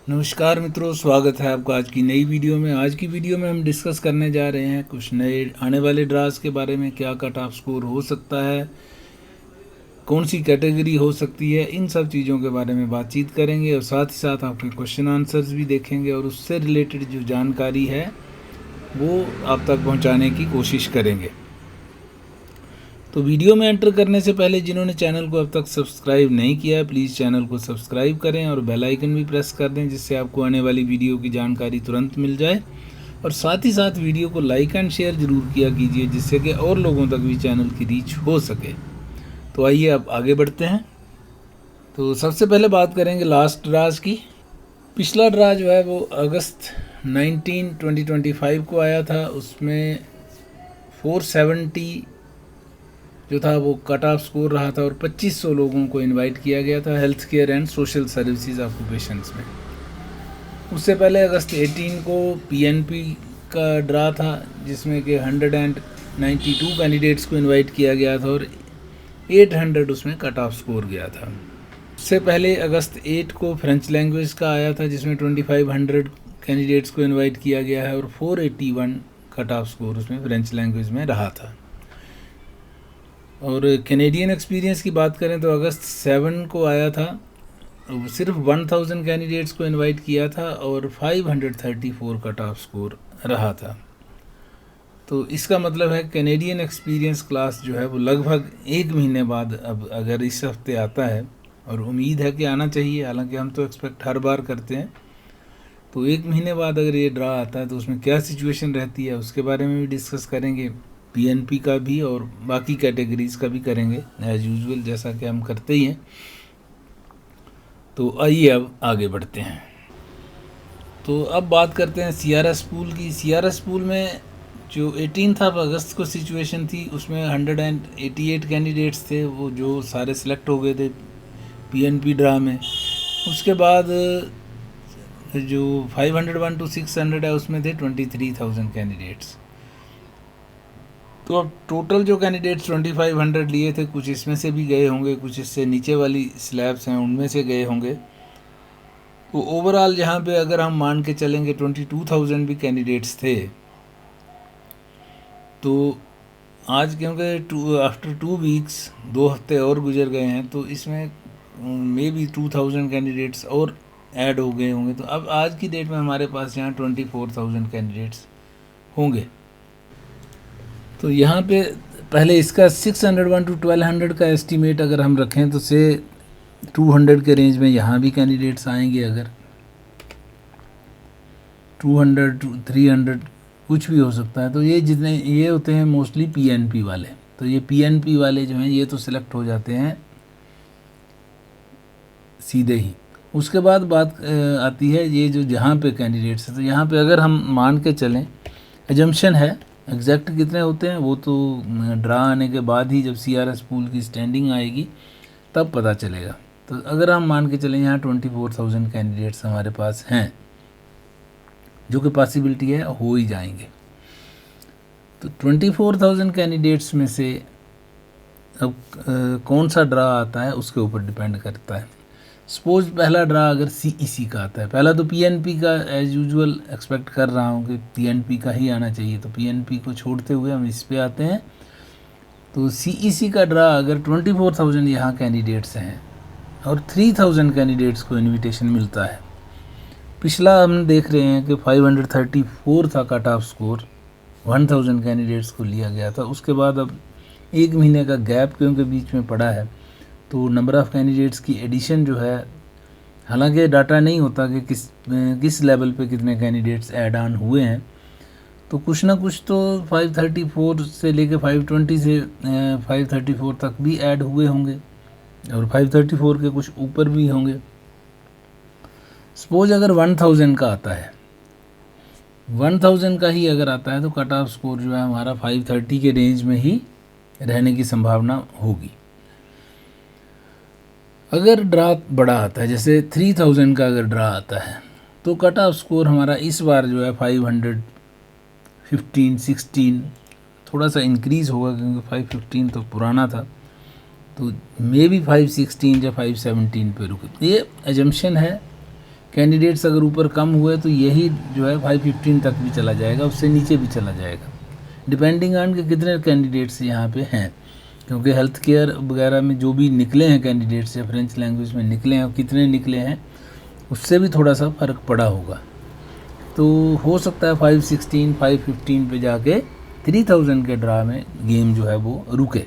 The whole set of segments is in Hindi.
नमस्कार मित्रों, स्वागत है आपका आज की नई वीडियो में। आज की वीडियो में हम डिस्कस करने जा रहे हैं कुछ नए आने वाले ड्रास के बारे में। क्या कट ऑफ स्कोर हो सकता है, कौन सी कैटेगरी हो सकती है, इन सब चीज़ों के बारे में बातचीत करेंगे और साथ ही साथ आपके क्वेश्चन आंसर्स भी देखेंगे और उससे रिलेटेड जो जानकारी है वो आप तक पहुंचाने की कोशिश करेंगे। तो वीडियो में एंटर करने से पहले जिन्होंने चैनल को अब तक सब्सक्राइब नहीं किया है, प्लीज़ चैनल को सब्सक्राइब करें और बेल आइकन भी प्रेस कर दें, जिससे आपको आने वाली वीडियो की जानकारी तुरंत मिल जाए। और साथ ही साथ वीडियो को लाइक एंड शेयर ज़रूर किया कीजिए, जिससे कि और लोगों तक भी चैनल की रीच हो सके। तो आइए अब आगे बढ़ते हैं। तो सबसे पहले बात करेंगे लास्ट ड्राज की। पिछला ड्रा जो है वो अगस्त 2025 को आया था। उसमें 470 जो था वो कट ऑफ स्कोर रहा था और 2500 लोगों को इनवाइट किया गया था health care and social services occupations में। उससे पहले अगस्त 18 को पीएनपी का ड्रा था, जिसमें कि 192 कैंडिडेट्स को इनवाइट किया गया था और 800 उसमें कट ऑफ स्कोर गया था। उससे पहले अगस्त 8 को फ्रेंच लैंग्वेज का आया था, जिसमें 2500 कैंडिडेट्स को इनवाइट किया गया है और 481 कट ऑफ स्कोर उसमें फ्रेंच लैंग्वेज में रहा था। और कैनेडियन एक्सपीरियंस की बात करें तो अगस्त 7 को आया था, सिर्फ 1000 कैंडिडेट्स को इनवाइट किया था और 534 कट ऑफ स्कोर रहा था। तो इसका मतलब है कैनेडियन एक्सपीरियंस क्लास जो है वो लगभग 1 महीने बाद अब अगर इस हफ्ते आता है, और उम्मीद है कि आना चाहिए, हालांकि हम तो एक्सपेक्ट हर बार करते हैं। तो 1 महीने बाद अगर ये ड्रा आता है तो उसमें क्या सिचुएशन रहती है उसके बारे में भी डिस्कस करेंगे। पीएनपी का भी और बाकी कैटेगरीज का भी करेंगे एज यूजुअल, जैसा कि हम करते ही हैं। तो आइए अब आगे बढ़ते हैं। तो अब बात करते हैं सीआरएस पूल की। सीआरएस पूल में जो 18 अगस्त को सिचुएशन थी, उसमें 188 कैंडिडेट्स थे वो जो सारे सिलेक्ट हो गए थे पीएनपी ड्रा में। उसके बाद जो 501 to 600 है उसमें थे 23,000 कैंडिडेट्स। तो अब टोटल जो कैंडिडेट्स 2500 लिए थे, कुछ इसमें से भी गए होंगे, कुछ इससे नीचे वाली स्लैब्स हैं उनमें से गए होंगे। तो ओवरऑल यहाँ पे अगर हम मान के चलेंगे 22,000 भी कैंडिडेट्स थे। तो आज क्योंकि आफ्टर 2 वीक्स 2 हफ्ते और गुजर गए हैं, तो इसमें मे बी 2000 कैंडिडेट्स और ऐड हो गए होंगे। तो अब आज की डेट में हमारे पास यहाँ 24,000 कैंडिडेट्स होंगे। तो यहाँ पे पहले इसका 601 to 1200 का एस्टीमेट अगर हम रखें तो से 200 के रेंज में यहाँ भी कैंडिडेट्स आएंगे। अगर 200 to 300 कुछ भी हो सकता है। तो ये जितने ये होते हैं मोस्टली पीएनपी वाले। तो ये पीएनपी वाले जो हैं ये तो सिलेक्ट हो जाते हैं सीधे ही। उसके बाद बात आती है ये जो जहाँ पे कैंडिडेट्स है। तो यहाँ पे अगर हम मान के चलें, एजम्पशन है, एग्जैक्ट कितने होते हैं वो तो ड्रा आने के बाद ही जब सीआरएस पूल की स्टैंडिंग आएगी तब पता चलेगा। तो अगर हम मान के चलें यहाँ 24,000 कैंडिडेट्स हमारे पास हैं, जो कि पॉसिबिलिटी है हो ही जाएंगे। तो 24,000 कैंडिडेट्स में से अब कौन सा ड्रा आता है उसके ऊपर डिपेंड करता है। सपोज पहला ड्रा अगर सीईसी का आता है, पहला तो पीएनपी का एज यूजुअल एक्सपेक्ट कर रहा हूँ कि पीएनपी का ही आना चाहिए। तो पीएनपी को छोड़ते हुए हम इस पे आते हैं। तो सीईसी का ड्रा अगर 24,000 यहाँ कैंडिडेट्स हैं और 3,000 कैंडिडेट्स को इनविटेशन मिलता है। पिछला हम देख रहे हैं कि 534 था कट ऑफ स्कोर, 1000 कैंडिडेट्स को लिया गया था। उसके बाद अब 1 महीने का गैप क्योंकि बीच में पड़ा है, तो नंबर ऑफ़ कैंडिडेट्स की एडिशन जो है, हालांकि डाटा नहीं होता कि किस लेवल पे कितने कैंडिडेट्स ऐड ऑन हुए हैं। तो कुछ ना कुछ तो 534 से लेके 520 से 534 तक भी ऐड हुए होंगे और 534 के कुछ ऊपर भी होंगे। सपोज अगर 1000 का आता है, 1000 का ही अगर आता है तो कट ऑफ स्कोर जो है हमारा 530 के रेंज में ही रहने की संभावना होगी। अगर ड्रा बड़ा आता है, जैसे 3000 का अगर ड्रा आता है, तो कट ऑफ स्कोर हमारा इस बार जो है 515 16 थोड़ा सा इंक्रीज़ होगा, क्योंकि 515 तो पुराना था। तो मे बी 516 या 517 पे रुके। ये एजम्पशन है, कैंडिडेट्स अगर ऊपर कम हुए तो यही जो है 515 तक भी चला जाएगा, उससे नीचे भी चला जाएगा, डिपेंडिंग ऑन कि कितने कैंडिडेट्स यहाँ पे हैं, क्योंकि हेल्थ केयर वगैरह में जो भी निकले हैं कैंडिडेट्स या फ्रेंच लैंग्वेज में निकले हैं, कितने निकले हैं उससे भी थोड़ा सा फ़र्क पड़ा होगा। तो हो सकता है 516 515 पे जाके 3000 के ड्रा में गेम जो है वो रुके।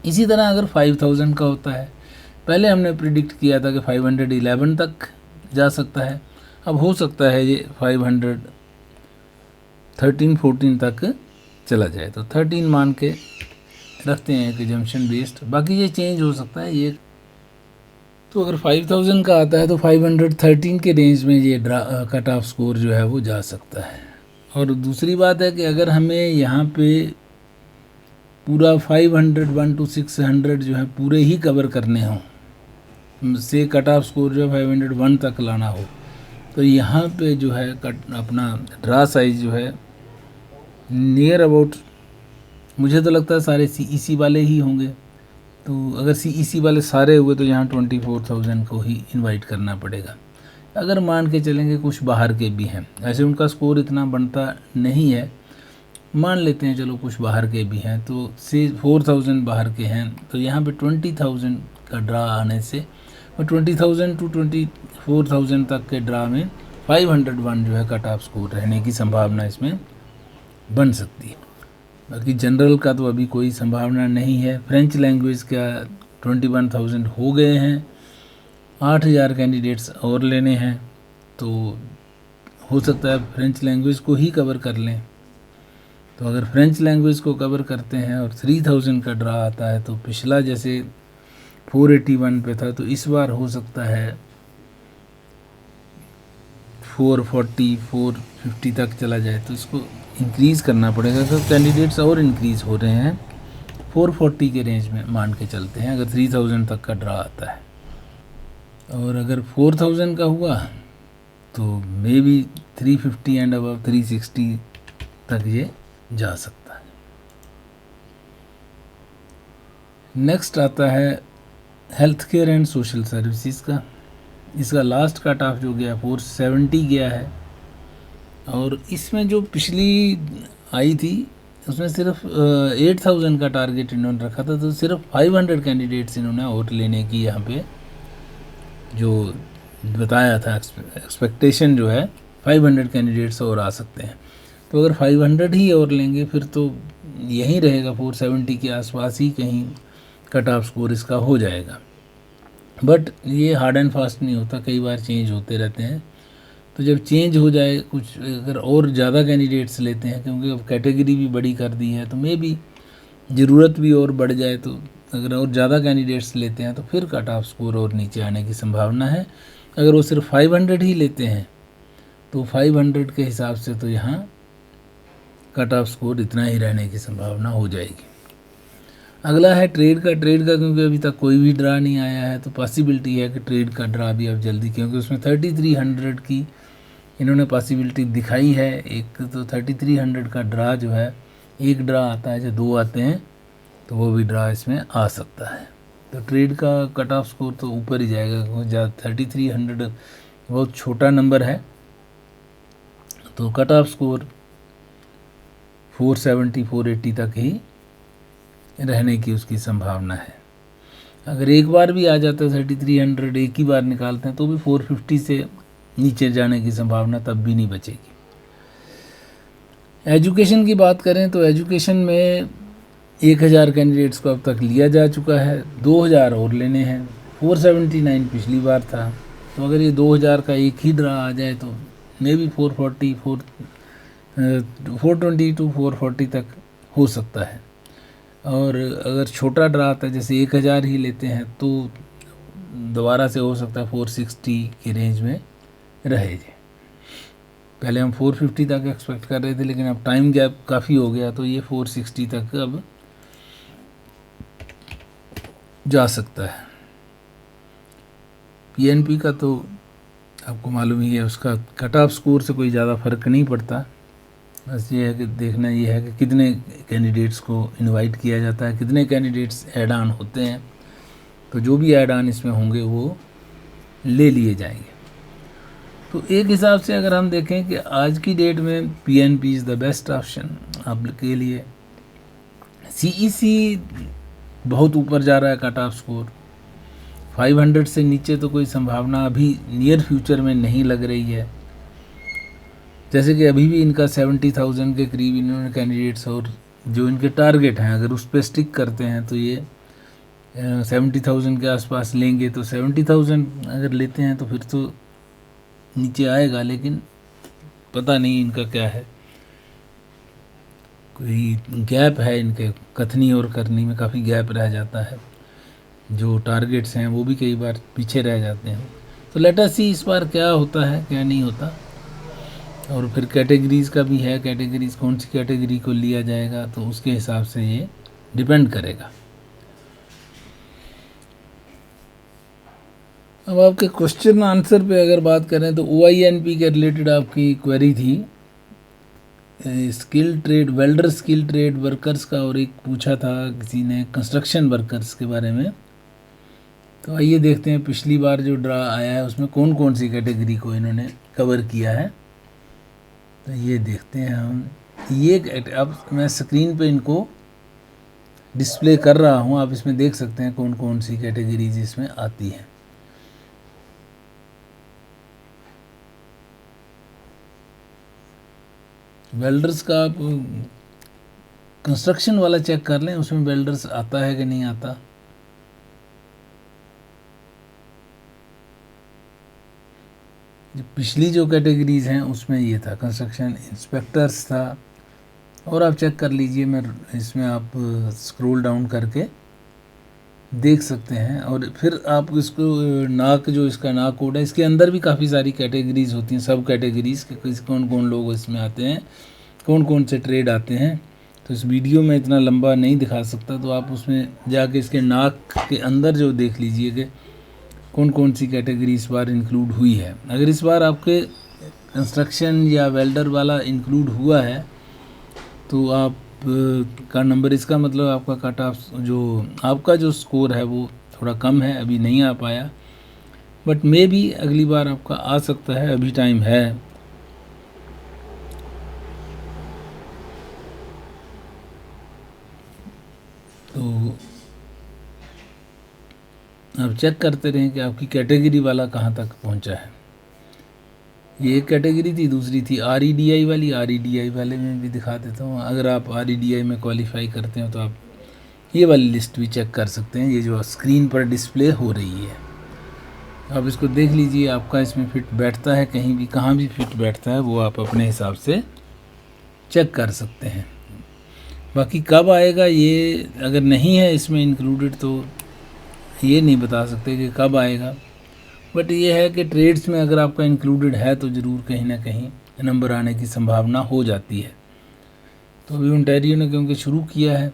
इसी तरह अगर 5000 का होता है, पहले हमने प्रिडिक्ट किया था कि 511 तक जा सकता है, अब हो सकता है ये 513-14 तक चला जाए, तो 13 मान के रखते हैं कि जंक्शन बेस्ड, बाकी ये चेंज हो सकता है ये। तो अगर 5000 का आता है तो 513 के रेंज में ये कट ऑफ स्कोर जो है वो जा सकता है। और दूसरी बात है कि अगर हमें यहाँ पे पूरा 501 to 600 जो है पूरे ही कवर करने हों, से कट ऑफ स्कोर जो है 501 तक लाना हो, तो यहाँ पे जो है अपना ड्रा साइज जो है नियर अबाउट, मुझे तो लगता है सारे CEC वाले ही होंगे। तो अगर CEC वाले सारे हुए तो यहाँ 24,000 को ही इनवाइट करना पड़ेगा। अगर मान के चलेंगे कुछ बाहर के भी हैं, ऐसे उनका स्कोर इतना बनता नहीं है, मान लेते हैं चलो कुछ बाहर के भी हैं, तो से 4000 बाहर के हैं, तो यहाँ पे 20,000 का ड्रा आने से और 20,000 to 24,000 तक के ड्रा में 501 जो है कट ऑफ स्कोर रहने की संभावना इसमें बन सकती है। बाकी जनरल का तो अभी कोई संभावना नहीं है। फ्रेंच लैंग्वेज का 21,000 हो गए हैं, 8,000 कैंडिडेट्स और लेने हैं, तो हो सकता है फ्रेंच लैंग्वेज को ही कवर कर लें। तो अगर फ्रेंच लैंग्वेज को कवर करते हैं और 3000 का ड्रा आता है, तो पिछला जैसे 481 पे था, तो इस बार हो सकता है 440 450 तक चला जाए, तो इसको इंक्रीज़ करना पड़ेगा। तो कैंडिडेट्स और इंक्रीज़ हो रहे हैं, 440 के रेंज में मान के चलते हैं अगर 3000 तक का ड्रा आता है। और अगर 4000 का हुआ तो मे बी 350 एंड अबव 360 तक ये जा सकता है। नेक्स्ट आता है health care and social services का। इसका लास्ट कट ऑफ जो गया 470 गया है, और इसमें जो पिछली आई थी उसमें सिर्फ 8000 का टारगेट इन्होंने रखा था, तो सिर्फ 500 कैंडिडेट्स इन्होंने और लेने की यहाँ पे जो बताया था, एक्सपेक्टेशन जो है 500 कैंडिडेट्स और आ सकते हैं। तो अगर 500 ही और लेंगे फिर तो यहीं रहेगा, 470 के आसपास ही कहीं कट ऑफ स्कोर इसका हो जाएगा। बट ये हार्ड एंड फास्ट नहीं होता, कई बार चेंज होते रहते हैं। तो जब चेंज हो जाए कुछ, अगर और ज़्यादा कैंडिडेट्स लेते हैं, क्योंकि अब कैटेगरी भी बड़ी कर दी है, तो मे बी ज़रूरत भी और बढ़ जाए, तो अगर और ज़्यादा कैंडिडेट्स लेते हैं तो फिर कट ऑफ स्कोर और नीचे आने की संभावना है। अगर वो सिर्फ 500 ही लेते हैं तो 500 के हिसाब से तो यहाँ कट ऑफ स्कोर इतना ही रहने की संभावना हो जाएगी। अगला है ट्रेड का। ट्रेड का क्योंकि अभी तक कोई भी ड्रा नहीं आया है, तो पॉसिबिलिटी है कि ट्रेड का ड्रा भी अब जल्दी, क्योंकि उसमें 3300 की इन्होंने पॉसिबिलिटी दिखाई है। एक तो 3300 का ड्रा जो है, एक ड्रा आता है, जो दो आते हैं तो वो भी ड्रा इसमें आ सकता है। तो ट्रेड का कट ऑफ स्कोर तो ऊपर ही जाएगा, क्योंकि 3300 बहुत छोटा नंबर है, तो कट ऑफ स्कोर 470 480 तक ही रहने की उसकी संभावना है। अगर एक बार भी आ जाता है 3300, एक ही बार निकालते हैं, तो भी 450 से नीचे जाने की संभावना तब भी नहीं बचेगी। एजुकेशन की बात करें तो एजुकेशन में 1000 कैंडिडेट्स को अब तक लिया जा चुका है, 2000 और लेने हैं। 479 पिछली बार था, तो अगर ये 2000 का एक ही ड्रा आ जाए तो मे बी 420 to 440 तक हो सकता है। और अगर छोटा ड्रा आता है, जैसे 1000 ही लेते हैं, तो दोबारा से हो सकता है 460 के रेंज में रहे। पहले हम 450 तक एक्सपेक्ट कर रहे थे, लेकिन अब टाइम गैप काफ़ी हो गया, तो ये 460 तक अब जा सकता है। PNP का तो आपको मालूम ही है, उसका कट ऑफ स्कोर से कोई ज़्यादा फ़र्क नहीं पड़ता। बस ये है कि देखना ये है कि कितने कैंडिडेट्स को इनवाइट किया जाता है, कितने कैंडिडेट्स ऐड ऑन होते हैं, तो जो भी ऐड ऑन इसमें होंगे वो ले लिए जाएंगे। तो एक हिसाब से अगर हम देखें कि आज की डेट में PNP is the best option आपके लिए। सीईसी बहुत ऊपर जा रहा है कट ऑफ स्कोर, 500 से नीचे तो कोई संभावना अभी नियर फ्यूचर में नहीं लग रही है। जैसे कि अभी भी इनका 70,000 के करीब इन्होंने कैंडिडेट्स, और जो इनके टारगेट हैं अगर उस पर स्टिक करते हैं तो ये 70,000 के आसपास लेंगे। तो 70,000 अगर लेते हैं तो फिर तो नीचे आएगा, लेकिन पता नहीं इनका क्या है, कोई गैप है इनके कथनी और करनी में, काफ़ी गैप रह जाता है। जो टारगेट्स हैं वो भी कई बार पीछे रह जाते हैं। तो लेट अस सी इस बार क्या होता है क्या नहीं होता। और फिर कैटेगरीज़ का भी है, कैटेगरीज़ कौन सी कैटेगरी को लिया जाएगा तो उसके हिसाब से ये डिपेंड करेगा। अब आपके क्वेश्चन आंसर पे अगर बात करें तो OINP के रिलेटेड आपकी क्वेरी थी, skill trade welder skill trade workers का, और एक पूछा था किसी ने कंस्ट्रक्शन वर्कर्स के बारे में। तो आइए देखते हैं पिछली बार जो ड्रा आया है उसमें कौन कौन सी कैटेगरी को इन्होंने कवर किया है। तो ये देखते हैं हम, ये अब मैं स्क्रीन पे इनको डिस्प्ले कर रहा हूँ, आप इसमें देख सकते हैं कौन कौन सी कैटेगरीज इसमें आती हैं। वेल्डर्स का आप कंस्ट्रक्शन वाला चेक कर लें, उसमें वेल्डर्स आता है कि नहीं आता। जो पिछली जो कैटेगरीज हैं उसमें ये था, कंस्ट्रक्शन इंस्पेक्टर्स था। और आप चेक कर लीजिए, मैं इसमें आप स्क्रॉल डाउन करके देख सकते हैं। और फिर आप इसको नाक, जो इसका नाक कोड है, इसके अंदर भी काफ़ी सारी कैटेगरीज होती हैं, सब कैटेगरीज के कौन कौन लोग इसमें आते हैं, कौन कौन से ट्रेड आते हैं। तो इस वीडियो में इतना लंबा नहीं दिखा सकता, तो आप उसमें जाके इसके नाक के अंदर जो देख लीजिए कि कौन कौन सी कैटेगरी इस बार इंक्लूड हुई है। अगर इस बार आपके कंस्ट्रक्शन या वेल्डर वाला इंक्लूड हुआ है तो आप का नंबर, इसका मतलब आपका कट ऑफ, जो आपका जो स्कोर है वो थोड़ा कम है, अभी नहीं आ पाया, बट मे भी अगली बार आपका आ सकता है, अभी टाइम है। तो आप चेक करते रहें कि आपकी कैटेगरी वाला कहाँ तक पहुँचा है। ये एक कैटेगरी थी, दूसरी थी REDI वाली। REDI वाले में भी दिखा देता हूँ, अगर आप REDI में क्वालिफाई करते हो तो आप ये वाली लिस्ट भी चेक कर सकते हैं, ये जो स्क्रीन पर डिस्प्ले हो रही है। आप इसको देख लीजिए, आपका इसमें फिट बैठता है, कहीं भी कहाँ भी फिट बैठता है वो आप अपने हिसाब से चेक कर सकते हैं। बाकी कब आएगा ये, अगर नहीं है इसमें इंक्लूडेड तो ये नहीं बता सकते कि कब आएगा, बट ये है कि ट्रेड्स में अगर आपका इंक्लूडेड है तो ज़रूर कहीं ना कहीं नंबर आने की संभावना हो जाती है। तो अभी ओंटारियो ने क्योंकि शुरू किया है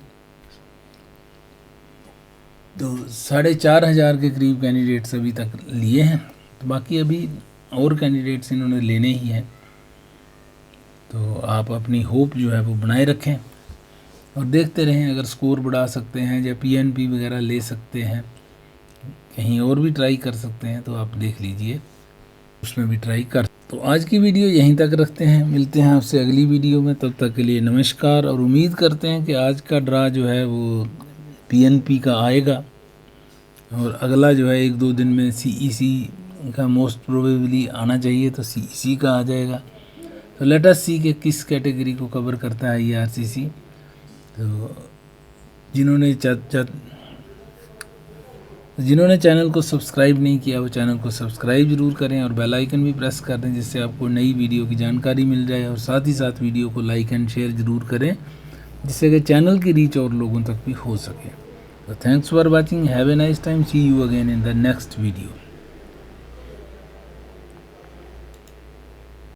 तो 4,500 के करीब कैंडिडेट्स अभी तक लिए हैं, तो बाकी अभी और कैंडिडेट्स इन्होंने लेने ही हैं। तो आप अपनी होप जो है वो बनाए रखें और देखते रहें, अगर स्कोर बढ़ा सकते हैं या PNP वगैरह ले सकते हैं, कहीं और भी ट्राई कर सकते हैं तो आप देख लीजिए, उसमें भी ट्राई कर। तो आज की वीडियो यहीं तक रखते हैं, मिलते हैं आपसे अगली वीडियो में, तब तक के लिए नमस्कार। और उम्मीद करते हैं कि आज का ड्रा जो है वो PNP का आएगा, और अगला जो है 1-2 दिन में CEC का मोस्ट प्रोबेबली आना चाहिए, तो CEC का आ जाएगा। तो लेट अस सी कि किस कैटेगरी को कवर करता है ये RCC। तो जिन्होंने चैनल को सब्सक्राइब नहीं किया वो चैनल को सब्सक्राइब ज़रूर करें और बेल आइकन भी प्रेस कर दें, जिससे आपको नई वीडियो की जानकारी मिल जाए। और साथ ही साथ वीडियो को लाइक एंड शेयर ज़रूर करें, जिससे कि चैनल की रीच और लोगों तक भी हो सके। तो thanks for watching, have a nice time, see you again in the next video.